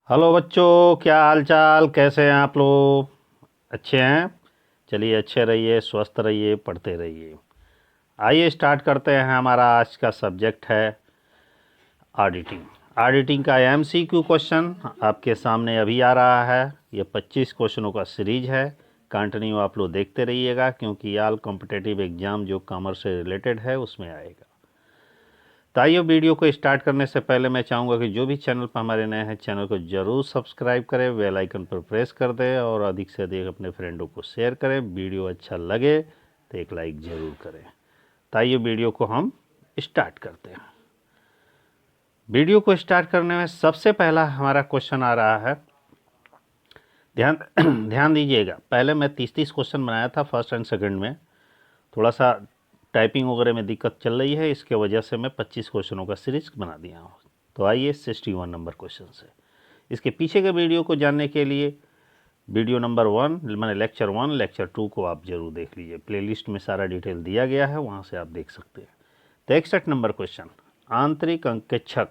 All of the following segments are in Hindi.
हेलो बच्चों, क्या हाल चाल, कैसे हैं आप लोग? अच्छे हैं? चलिए, अच्छे रहिए, स्वस्थ रहिए, पढ़ते रहिए। आइए स्टार्ट करते हैं। हमारा आज का सब्जेक्ट है ऑडिटिंग। ऑडिटिंग का एमसीक्यू क्वेश्चन आपके सामने अभी आ रहा है। ये 25 क्वेश्चनों का सीरीज है। कंटिन्यू आप लोग देखते रहिएगा, क्योंकि ऑल कॉम्पिटिटिव एग्ज़ाम जो कॉमर्स से रिलेटेड है उसमें आएगा। तो आइए, वीडियो को स्टार्ट करने से पहले मैं चाहूँगा कि जो भी चैनल पर हमारे नए हैं, चैनल को ज़रूर सब्सक्राइब करें, बेल आइकन पर प्रेस कर दें और अधिक से अधिक अपने फ्रेंडों को शेयर करें। वीडियो अच्छा लगे तो एक लाइक ज़रूर करें। तो आइए, वीडियो को हम स्टार्ट करते हैं। वीडियो को स्टार्ट करने में सबसे पहला हमारा क्वेश्चन आ रहा है। ध्यान ध्यान दीजिएगा। पहले मैं 30-30 क्वेश्चन बनाया था फर्स्ट एंड सेकंड में। थोड़ा सा टाइपिंग वगैरह में दिक्कत चल रही है, इसके वजह से मैं 25 क्वेश्चनों का सीरीज बना दिया हूँ। तो आइए 61 नंबर क्वेश्चन से। इसके पीछे के वीडियो को जानने के लिए वीडियो नंबर 1 मैंने लेक्चर 1 लेक्चर 2 को आप जरूर देख लीजिए। प्लेलिस्ट में सारा डिटेल दिया गया है, वहाँ से आप देख सकते हैं। तो 61 नंबर क्वेश्चन, आंतरिक अंकेक्षक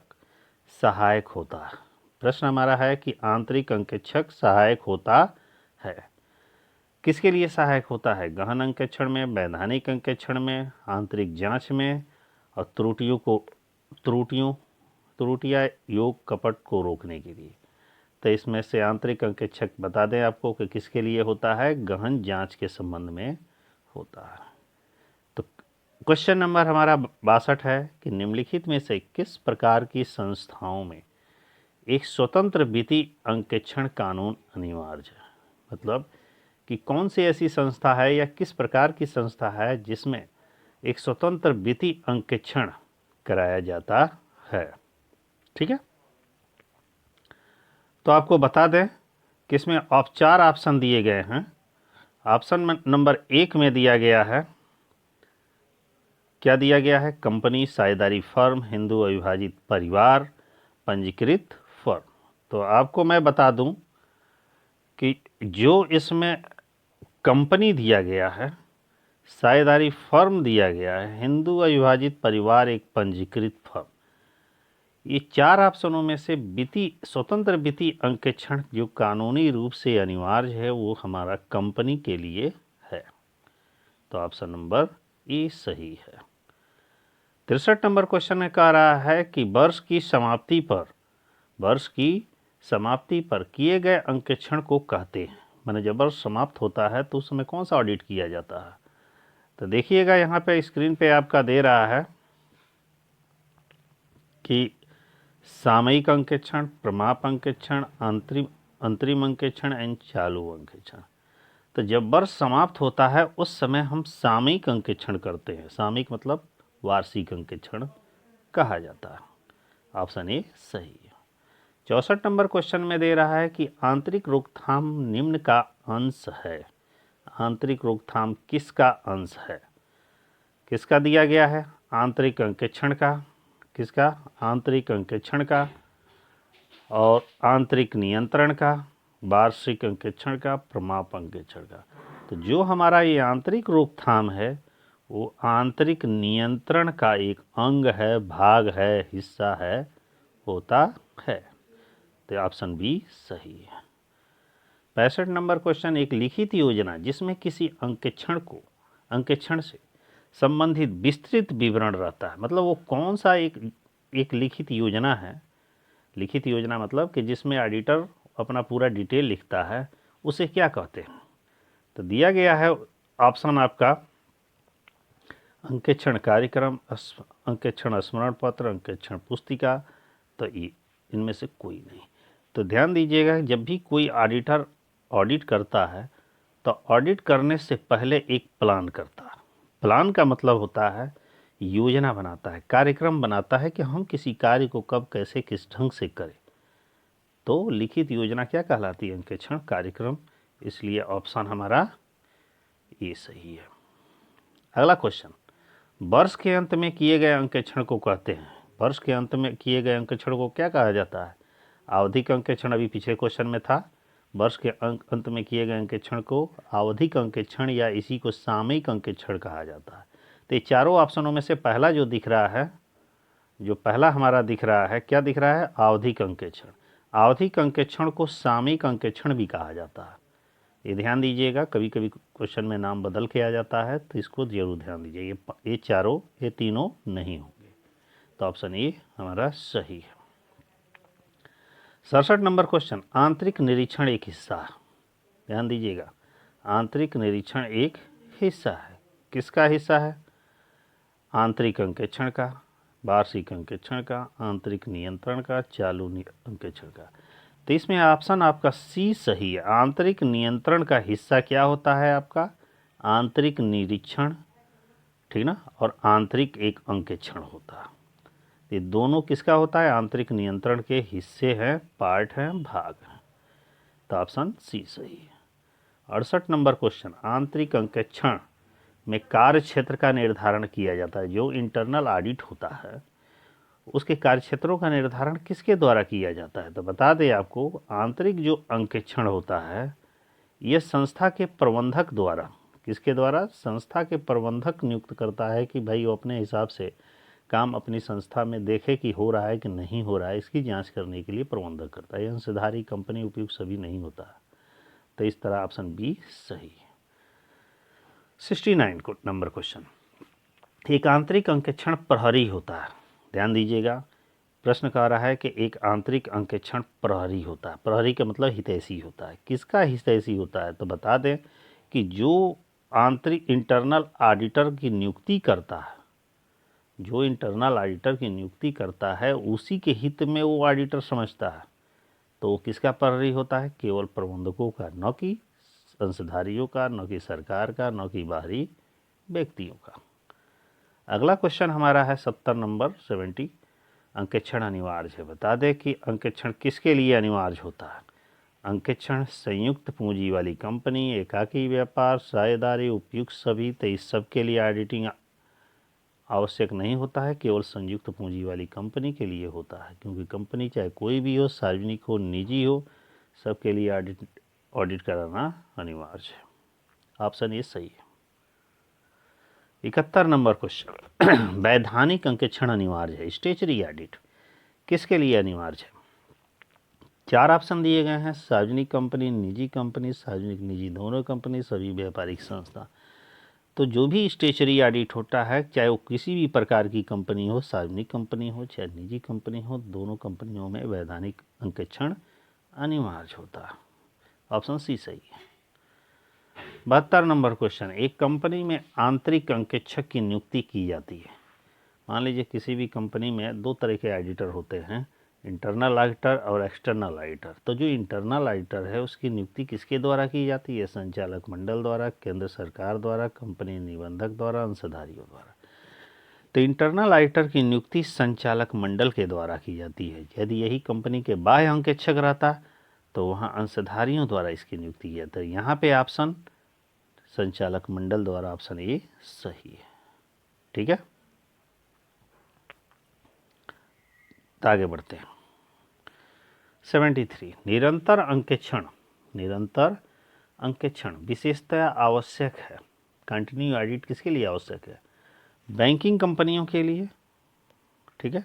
सहायक होता है। प्रश्न हमारा है कि आंतरिक अंकेक्षक सहायक होता है। किसके लिए सहायक होता है? गहन अंकेक्षण में, वैधानिक अंकेक्षण में, आंतरिक जांच में और त्रुटियाँ योग कपट को रोकने के लिए। तो इसमें से आंतरिक अंकेक्षक बता दें आपको कि किसके लिए होता है? गहन जांच के संबंध में होता है। तो क्वेश्चन नंबर हमारा 62 है कि निम्नलिखित में से किस प्रकार की संस्थाओं में एक स्वतंत्र वित्तीय अंकेक्षण कानून अनिवार्य है? मतलब कि कौन सी ऐसी संस्था है या किस प्रकार की संस्था है जिसमें एक स्वतंत्र वित्तीय अंकेक्षण कराया जाता है। ठीक है, तो आपको बता दें कि इसमें चार ऑप्शन दिए गए हैं। ऑप्शन नंबर 1 में दिया गया है, क्या दिया गया है? कंपनी, साझेदारी फर्म, हिंदू अविभाजित परिवार, पंजीकृत फर्म। तो आपको मैं बता दूं कि जो इसमें कंपनी दिया गया है, साझेदारी फर्म दिया गया है, हिंदू अविभाजित परिवार एक पंजीकृत फर्म, ये चार ऑप्शनों में से वित्तीय स्वतंत्र वित्तीय अंकेक्षण जो कानूनी रूप से अनिवार्य है वो हमारा कंपनी के लिए है। तो ऑप्शन नंबर ए सही है। 63 नंबर क्वेश्चन में कह रहा है कि वर्ष की समाप्ति पर किए गए अंकेक्षण को कहते हैं। माने जब वर्ष समाप्त होता है तो उस समय कौन सा ऑडिट किया जाता है? तो देखिएगा, यहाँ पे स्क्रीन पे आपका दे रहा है कि सामयिक अंकेक्षण, प्रमाप अंकेक्षण, अंतरिम अंकेक्षण एंड चालू अंकेक्षण। तो जब वर्ष समाप्त होता है उस समय हम सामयिक अंकेक्षण करते हैं। सामयिक मतलब वार्षिक अंकेक्षण कहा जाता है। ऑप्शन ए सही है। 64 नंबर क्वेश्चन में दे रहा है कि आंतरिक रोकथाम निम्न का अंश है। आंतरिक रोकथाम किसका अंश है? किसका दिया गया है? आंतरिक अंकेक्षण का। किसका? आंतरिक अंकेक्षण का और आंतरिक नियंत्रण का, वार्षिक अंकेक्षण का, प्रमाप अंकेक्षण का। तो जो हमारा ये आंतरिक रोकथाम है वो आंतरिक नियंत्रण का एक अंग है, भाग है, हिस्सा है, होता है। तो ऑप्शन बी सही है। 65 नंबर क्वेश्चन, एक लिखित योजना जिसमें किसी अंकेक्षण से संबंधित विस्तृत विवरण रहता है। मतलब वो कौन सा एक लिखित योजना है? लिखित योजना मतलब कि जिसमें ऑडिटर अपना पूरा डिटेल लिखता है, उसे क्या कहते हैं? तो दिया गया है ऑप्शन आपका अंकेक्षण कार्यक्रम, अंकेक्षण स्मरण पत्र, अंकेक्षण पुस्तिका। तो ये इनमें से कोई नहीं। तो ध्यान दीजिएगा, जब भी कोई ऑडिटर ऑडिट करता है तो ऑडिट करने से पहले एक प्लान करता है। प्लान का मतलब होता है योजना बनाता है, कार्यक्रम बनाता है कि हम किसी कार्य को कब, कैसे, किस ढंग से करें। तो लिखित योजना क्या कहलाती है? अंकेक्षण कार्यक्रम। इसलिए ऑप्शन हमारा ये सही है। अगला क्वेश्चन, वर्ष के अंत में किए गए अंकेक्षण को कहते हैं। वर्ष के अंत में किए गए अंकेक्षण को क्या कहा जाता है? आवधिक अंकेक्षण अभी पिछले क्वेश्चन में था। वर्ष के अंत में किए गए अंकेक्षण को आवधिक अंकेक्षण या इसी को सामयिक अंकेक्षण कहा जाता है। तो ये चारों ऑप्शनों में से पहला जो दिख रहा है, जो पहला हमारा दिख रहा है, क्या दिख रहा है? आवधिक अंकेक्षण। आवधिक अंकेक्षण को सामयिक अंकेक्षण भी कहा जाता है। ये ध्यान दीजिएगा, कभी कभी क्वेश्चन में नाम बदल के आ जाता है, तो इसको जरूर ध्यान दीजिए। ये तीनों नहीं होंगे, तो ऑप्शन ए हमारा सही है। 67 नंबर क्वेश्चन, आंतरिक निरीक्षण एक हिस्सा है। ध्यान दीजिएगा, आंतरिक निरीक्षण एक हिस्सा है। किसका हिस्सा है? आंतरिक अंकेक्षण का, वार्षिक अंकेक्षण का, आंतरिक नियंत्रण का, चालू अंकेक्षण का। तो इसमें ऑप्शन आपका सी सही है। आंतरिक नियंत्रण का हिस्सा क्या होता है आपका? आंतरिक निरीक्षण, ठीक ना, और आंतरिक एक अंकेक्षण होता है। ये दोनों किसका होता है? आंतरिक नियंत्रण के हिस्से हैं, पार्ट हैं, भाग हैं। तो ऑप्शन सी सही है। 68 नंबर क्वेश्चन, आंतरिक अंकेक्षण में कार्य क्षेत्र का निर्धारण किया जाता है। जो इंटरनल ऑडिट होता है उसके कार्य क्षेत्रों का निर्धारण किसके द्वारा किया जाता है? तो बता दें आपको, आंतरिक जो अंकेक्षण होता है यह संस्था के प्रबंधक द्वारा, किसके द्वारा? संस्था के प्रबंधक नियुक्त करता है कि भाई वो अपने हिसाब से काम अपनी संस्था में देखे कि हो रहा है कि नहीं हो रहा है, इसकी जांच करने के लिए प्रबंधक करता है। यह अंशधारी कंपनी उपयुक्त सभी नहीं होता। तो इस तरह ऑप्शन बी सही है। 69 नंबर क्वेश्चन, एक आंतरिक अंकेक्षण प्रहरी होता है। ध्यान दीजिएगा, प्रश्न कह रहा है कि एक आंतरिक अंकेक्षण प्रहरी होता है। प्रहरी का मतलब हितैषी होता है। किसका हितैषी होता है? तो बता दें कि जो आंतरिक इंटरनल ऑडिटर की नियुक्ति करता है, जो इंटरनल ऑडिटर की नियुक्ति करता है उसी के हित में वो ऑडिटर समझता है। तो वो किसका प्रहरी होता है? केवल प्रबंधकों का, न कि अंशधारियों का, न कि सरकार का, न कि बाहरी व्यक्तियों का। अगला क्वेश्चन हमारा है 70 नंबर 70, अंकेक्षण अनिवार्य है। बता दें कि अंकेक्षण किसके लिए अनिवार्य होता है? अंकेक्षण संयुक्त पूंजी वाली कंपनी, एकाकी व्यापार, साझेदारी, उपयुक्त सभी। तो इस सब के लिए ऑडिटिंग आवश्यक नहीं होता है, केवल संयुक्त पूंजी वाली कंपनी के लिए होता है। क्योंकि कंपनी चाहे कोई भी हो, सार्वजनिक हो, निजी हो, सबके लिए ऑडिट कराना अनिवार्य है। ऑप्शन ए सही है। 71 नंबर क्वेश्चन, वैधानिक अंकेक्षण अनिवार्य है। स्टेचरी ऑडिट किसके लिए अनिवार्य है? 4 ऑप्शन दिए गए हैं, सार्वजनिक कंपनी, निजी कंपनी, सार्वजनिक निजी दोनों कंपनी, सभी व्यापारिक संस्था। तो जो भी स्टेचरी ऑडिट होता है, चाहे वो किसी भी प्रकार की कंपनी हो, सार्वजनिक कंपनी हो चाहे निजी कंपनी हो, दोनों कंपनियों में वैधानिक अंकेक्षण अनिवार्य होता है। ऑप्शन सी सही है। 72 नंबर क्वेश्चन, एक कंपनी में आंतरिक अंकेक्षक की नियुक्ति की जाती है। मान लीजिए किसी भी कंपनी में 2 तरह के ऑडिटर होते हैं, इंटरनल ऑडिटर और एक्सटर्नल ऑडिटर। तो जो इंटरनल ऑडिटर है उसकी नियुक्ति किसके द्वारा की जाती है? संचालक मंडल द्वारा, केंद्र सरकार द्वारा, कंपनी निबंधक द्वारा, अंशधारियों द्वारा। तो इंटरनल ऑडिटर की नियुक्ति संचालक मंडल के द्वारा की जाती है। यदि यही कंपनी के बाह्य अंकेक्षक रहता तो वहाँ अंशधारियों द्वारा इसकी नियुक्ति की जाती है। यहाँ पे ऑप्शन संचालक मंडल द्वारा, ऑप्शन ए सही है। ठीक है, तो आगे बढ़ते हैं। 73, निरंतर अंकेक्षण। निरंतर अंकेक्षण विशेषतः आवश्यक है। कंटिन्यू ऑडिट किसके लिए आवश्यक है? बैंकिंग कंपनियों के लिए, ठीक है,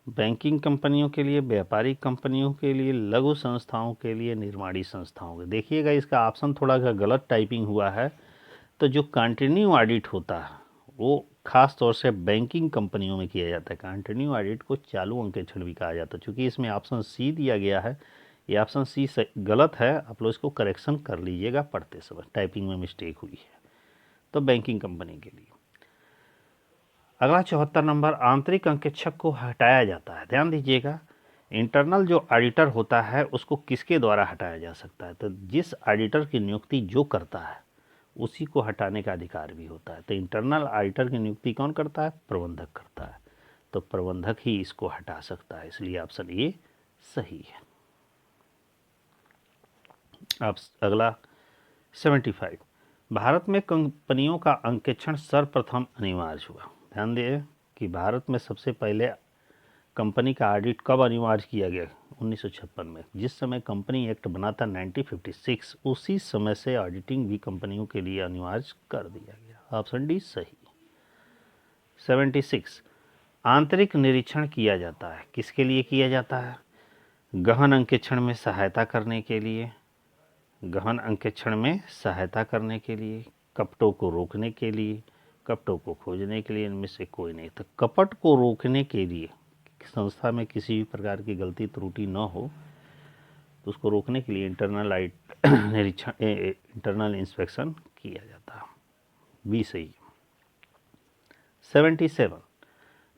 बैंकिंग कंपनियों के लिए, व्यापारिक कंपनियों के लिए, लघु संस्थाओं के लिए, निर्माणी संस्थाओं के। देखिएगा इसका ऑप्शन थोड़ा सा गलत टाइपिंग हुआ है। तो जो कंटिन्यू ऑडिट होता है वो खास तौर से बैंकिंग कंपनियों में किया जाता है। कंटिन्यू ऑडिट को चालू अंकेक्षण भी कहा जाता है। चूँकि इसमें ऑप्शन सी दिया गया है, ये ऑप्शन सी गलत है, आप लोग इसको करेक्शन कर लीजिएगा पढ़ते समय, टाइपिंग में मिस्टेक हुई है। तो बैंकिंग कंपनी के लिए। अगला 74 नंबर, आंतरिक अंकेक्षक को हटाया जाता है। ध्यान दीजिएगा, इंटरनल जो ऑडिटर होता है उसको किसके द्वारा हटाया जा सकता है? तो जिस ऑडिटर की नियुक्ति जो करता है उसी को हटाने का अधिकार भी होता है। तो इंटरनल ऑडिटर की नियुक्ति कौन करता है? प्रबंधक करता है। तो प्रबंधक ही इसको हटा सकता है, इसलिए ऑप्शन ए सही है। अब अगला 75, भारत में कंपनियों का अंकेक्षण सर्वप्रथम अनिवार्य हुआ। ध्यान दें कि भारत में सबसे पहले कंपनी का ऑडिट कब अनिवार्य किया गया? 1956 में। जिस समय कंपनी एक्ट बना था 1956, उसी समय से ऑडिटिंग भी कंपनियों के लिए अनिवार्य कर दिया गया। ऑप्शन डी सही। 76, आंतरिक निरीक्षण किया जाता है। किसके लिए किया जाता है? गहन अंकेक्षण में सहायता करने के लिए, गहन अंकेक्षण में सहायता करने के लिए, कपटों को रोकने के लिए, कपटों को खोजने के लिए, इनमें से कोई नहीं। तो कपट को रोकने के लिए, संस्था में किसी भी प्रकार की गलती त्रुटि न हो, तो उसको रोकने के लिए इंटरनल निरीक्षण, इंटरनल इंस्पेक्शन किया जाता है। बी सही। 77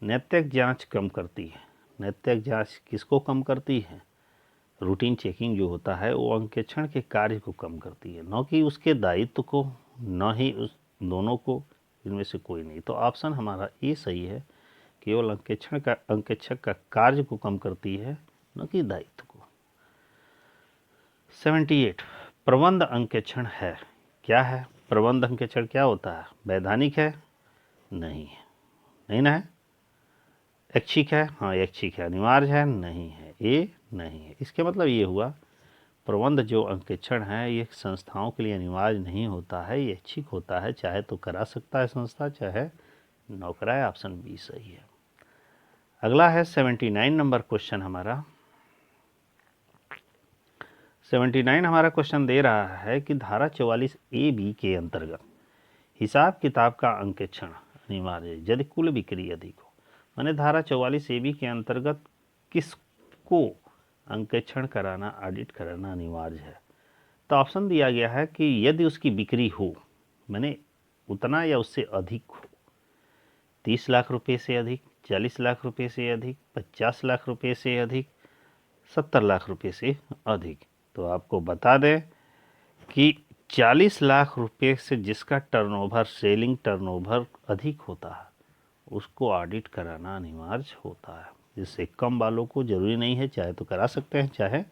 नैतिक जांच कम करती है। नैतिक जांच किसको कम करती है? रूटीन चेकिंग जो होता है वो अंकेक्षण के कार्य को कम करती है, न कि उसके दायित्व को, न ही उस दोनों को, इनमें से कोई नहीं। तो ऑप्शन हमारा ये सही है, केवल अंकेक्षक का कार्य को कम करती है, न कि दायित्व को। 78 प्रबंध अंकेक्षण है। क्या है प्रबंध अंकेक्षण? क्या होता है? वैधानिक है? नहीं है, नहीं ना है। ऐच्छिक है? हाँ ऐच्छिक है। अनिवार्य है? नहीं है, ये नहीं है। इसके मतलब ये हुआ प्रबंध जो अंकेक्षण है ये संस्थाओं के लिए अनिवार्य नहीं होता है, ये ऐच्छिक होता है। चाहे तो करा सकता है संस्था, चाहे न कराए। ऑप्शन बी सही है। अगला है 79 नंबर क्वेश्चन हमारा। 79 हमारा क्वेश्चन दे रहा है कि धारा 44 ए बी के अंतर्गत हिसाब किताब का अंकेक्षण अनिवार्य है यदि कुल बिक्री अधिक हो। मैंने धारा 44 ए बी के अंतर्गत किसको अंकेक्षण कराना, ऑडिट कराना अनिवार्य है? तो ऑप्शन दिया गया है कि यदि उसकी बिक्री हो, मैंने उतना या उससे अधिक हो, 30 लाख रुपए से अधिक, 40 लाख रुपए से अधिक, 50 लाख रुपए से अधिक, 70 लाख रुपए से अधिक। तो आपको बता दें कि 40 लाख रुपए से जिसका टर्नओवर, सेलिंग टर्नओवर अधिक होता है, उसको ऑडिट कराना अनिवार्य होता है। जिससे कम वालों को जरूरी नहीं है, चाहे तो करा सकते हैं, चाहे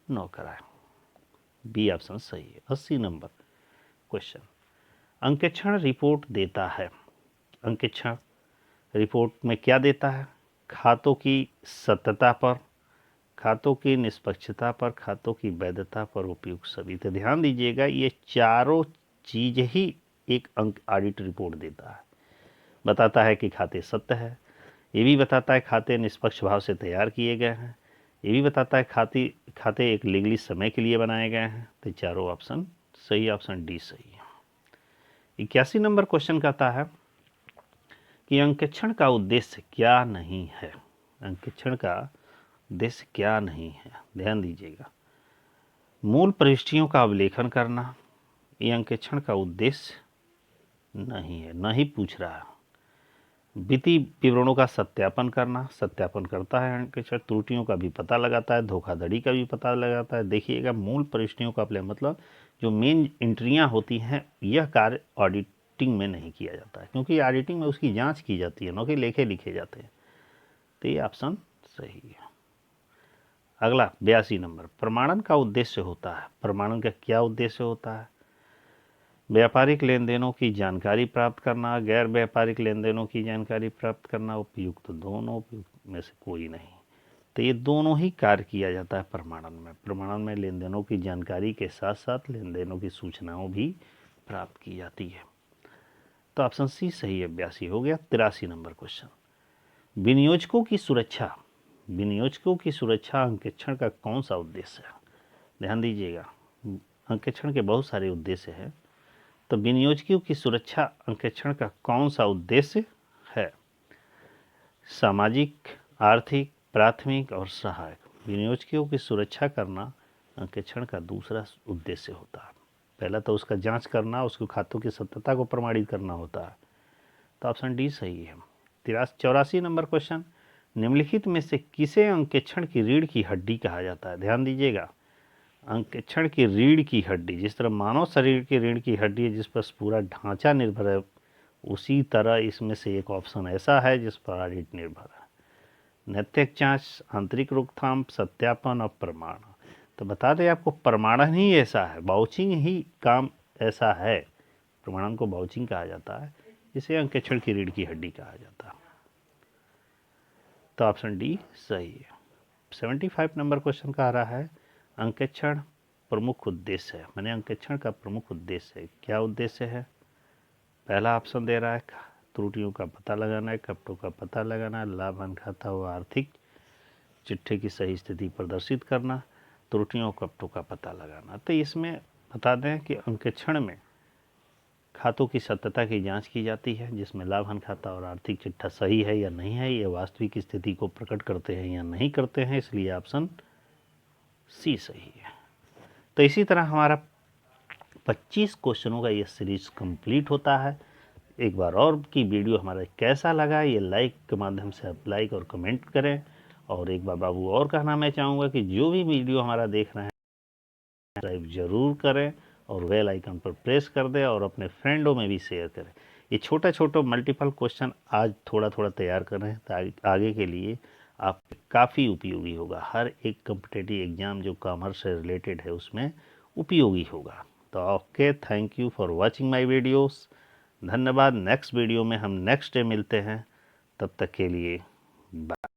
न कराएं। बी ऑप्शन सही है। 80 नंबर क्वेश्चन, अंकेक्षण रिपोर्ट देता है। अंकेक्षण रिपोर्ट में क्या देता है? खातों की सत्यता पर, खातों की निष्पक्षता पर, खातों की वैधता पर उपयुक्त सभी। तो ध्यान दीजिएगा, ये चारों चीज ही एक अंक ऑडिट रिपोर्ट देता है। बताता है कि खाते सत्य है, ये भी बताता है खाते निष्पक्ष भाव से तैयार किए गए हैं, ये भी बताता है खाते एक लीगली समय के लिए बनाए गए हैं। तो चारों ऑप्शन सही, ऑप्शन डी सही है। 81 नंबर क्वेश्चन कहता है कि अंकेक्षण का उद्देश्य क्या नहीं है। अंकेक्षण का उद्देश्य क्या नहीं है? ध्यान दीजिएगा, मूल प्रविष्टियों का अवलेखन करना ये अंकेक्षण का उद्देश्य नहीं है, न ही पूछ रहा है। वित्तीय विवरणों का सत्यापन करना, सत्यापन करता है अंकेक्षण। त्रुटियों का भी पता लगाता है, धोखाधड़ी का भी पता लगाता है। देखिएगा, मूल प्रविष्टियों का मतलब जो मेन एंट्रियां होती हैं, यह कार्य ऑडिटिंग में नहीं किया जाता है, क्योंकि ऑडिटिंग में उसकी जांच की जाती है, न कि लेखे लिखे जाते हैं। तो ये ऑप्शन सही है। अगला 82 नंबर, प्रमाणन का उद्देश्य होता है। प्रमाणन का क्या उद्देश्य होता है? व्यापारिक लेन देनों की जानकारी प्राप्त करना, गैर व्यापारिक लेन देनों की जानकारी प्राप्त करना, उपयुक्त दोनों, उपयुक्त में से कोई नहीं। तो ये दोनों ही कार्य किया जाता है प्रमाणन में। प्रमाणन में लेन देनों की जानकारी के साथ साथ लेन देनों की सूचनाओं भी प्राप्त की जाती है। तो ऑप्शन सी सही है। 82 हो गया। 83 नंबर क्वेश्चन, विनियोजकों की सुरक्षा। विनियोजकों की सुरक्षा अंकेक्षण का कौन सा उद्देश्य है? ध्यान दीजिएगा, अंकेक्षण के बहुत सारे उद्देश्य हैं। तो विनियोजकों की सुरक्षा अंकेक्षण का कौन सा उद्देश्य है? सामाजिक, आर्थिक, प्राथमिक और सहायक। विनियोजकों की सुरक्षा करना अंकेक्षण का दूसरा उद्देश्य होता है। पहला तो उसका जांच करना, उसके खातों की सत्यता को प्रमाणित करना होता है। तो ऑप्शन डी सही है। 84 नंबर क्वेश्चन, निम्नलिखित में से किसे अंकेक्षण की रीढ़ की हड्डी कहा जाता है? ध्यान दीजिएगा, अंकेक्षण की रीढ़ की हड्डी, जिस तरह मानव शरीर की रीढ़ की हड्डी है जिस पर पूरा ढांचा निर्भर है, उसी तरह इसमें से एक ऑप्शन ऐसा है जिस पर ऑडिट निर्भर है। नैतिक जांच, आंतरिक रोकथाम, सत्यापन और प्रमाण। तो बता दें आपको, प्रमाणन ही ऐसा है, बाउचिंग ही काम ऐसा है। प्रमाणन को बाउचिंग कहा जाता है, इसे अंकेक्षण की रीढ़ की हड्डी कहा जाता है। तो ऑप्शन डी सही है। 75 नंबर क्वेश्चन कह रहा है अंकेक्षण प्रमुख उद्देश्य है। मैंने अंकेक्षण का प्रमुख उद्देश्य है, क्या उद्देश्य है? पहला ऑप्शन दे रहा है त्रुटियों का पता लगाना है, कपटों का पता लगाना है, लाभ खाता हुआ आर्थिक चिट्ठे की सही स्थिति प्रदर्शित करना, त्रुटियों कपटों का पता लगाना। तो इसमें बता दें कि अंकेक्षण में खातों की सत्यता की जांच की जाती है, जिसमें लाभन खाता और आर्थिक चिट्ठा सही है या नहीं है, ये वास्तविक स्थिति को प्रकट करते हैं या नहीं करते हैं, इसलिए ऑप्शन सी सही है। तो इसी तरह हमारा 25 क्वेश्चनों का ये सीरीज कंप्लीट होता है। एक बार और कि वीडियो हमारा कैसा लगा, ये लाइक के माध्यम से आप लाइक और कमेंट करें। और एक बार बाबू और कहना मैं चाहूँगा कि जो भी वीडियो हमारा देख रहे हैं सब्सक्राइब जरूर करें और बेल आइकन पर प्रेस कर दें और अपने फ्रेंडों में भी शेयर करें। ये छोटा छोटा मल्टीपल क्वेश्चन आज थोड़ा थोड़ा तैयार कर रहे हैं ताकि आगे के लिए आप काफ़ी उपयोगी होगा। हर एक कॉम्पिटिटिव एग्ज़ाम जो कॉमर्स से रिलेटेड है उसमें उपयोगी होगा। तो okay, thank you for watching my videos. धन्यवाद। नेक्स्ट वीडियो में हम नेक्स्ट डे मिलते हैं, तब तक के लिए बाय।